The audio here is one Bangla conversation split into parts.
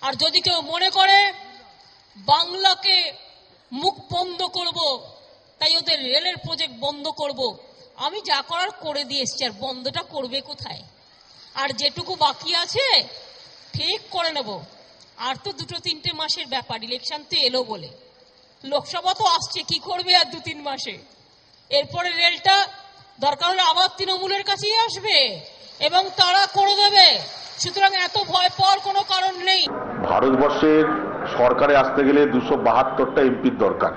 আর যদি কেউ মনে করে বাংলাকে মুখ বন্ধ করব, তাই ওদের রেলের প্রজেক্ট বন্ধ করব, আমি যা করার করে দিয়ে এসছি, আর বন্ধটা করবে কোথায়? আর যেটুকু বাকি আছে ঠিক করে নেব। আর তো 2-3 মাসের ব্যাপার, ইলেকশন তো এলো বলে। লোকসভা তো আসছে, কি করবে আর 2-3 মাসে? এরপরে রেলটা দরকার হলে আবার তৃণমূলের কাছেই আসবে এবং তারা করে দেবে। সুতরাং এত ভয় পাওয়ার কোনো কারণ নেই। ভারতবর্ষের সরকারে আসতে গেলে 272টা এমপির দরকার।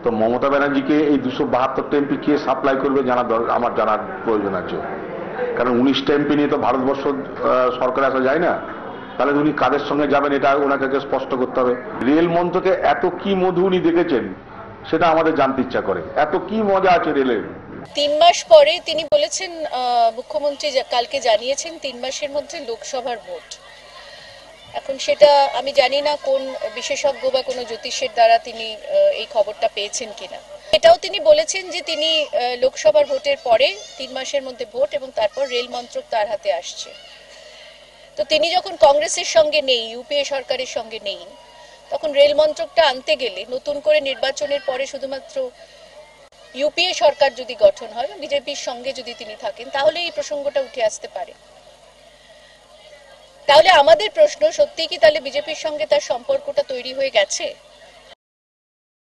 তো মমতা ব্যানার্জিকে এই 272টা এমপি কে সাপ্লাই করবে আমার জানার প্রয়োজন আছে। কারণ 19টা এমপি নিয়ে তো ভারতবর্ষ সরকারে আসা যায় না। তাহলে উনি কাদের সঙ্গে যাবেন এটা ওনাকে স্পষ্ট করতে হবে। রেল মন্ত্রকে এত কি মধু উনি দেখেছেন সেটা আমাদের জানতে ইচ্ছা করে। এত কি মজা আছে রেলের। 3 মাস পরে তিনি বলেছেন, মুখ্যমন্ত্রী কালকে জানিয়েছেন 3 মাসের মধ্যে লোকসভার ভোট। এখন সেটা আমি জানি না কোন বিশেষজ্ঞ বা কোনো জ্যোতিষের দ্বারা তিনি এই খবরটা পেয়েছেন কিনা। এটাও তিনি বলেছেন যে তিনি লোকসভার ভোটের পরে 3 মাসের মধ্যে ভোট এবং তারপর রেল মন্ত্রক তার হাতে আসছে। তো তিনি যখন কংগ্রেসের সঙ্গে নেই, ইউপিএ সরকারের সঙ্গে নেই, তখন রেল মন্ত্রকটা আনতে গেলে নতুন করে নির্বাচনের পরে শুধুমাত্র ইউপিএ সরকার যদি গঠন হয়, বিজেপির সঙ্গে যদি তিনি থাকেন, তাহলে এই প্রসঙ্গটা উঠে আসতে পারে। তাহলে আমাদের প্রশ্ন, সত্যি কি তাহলে বিজেপির সঙ্গে তার সম্পর্কটা তৈরি হয়ে গেছে?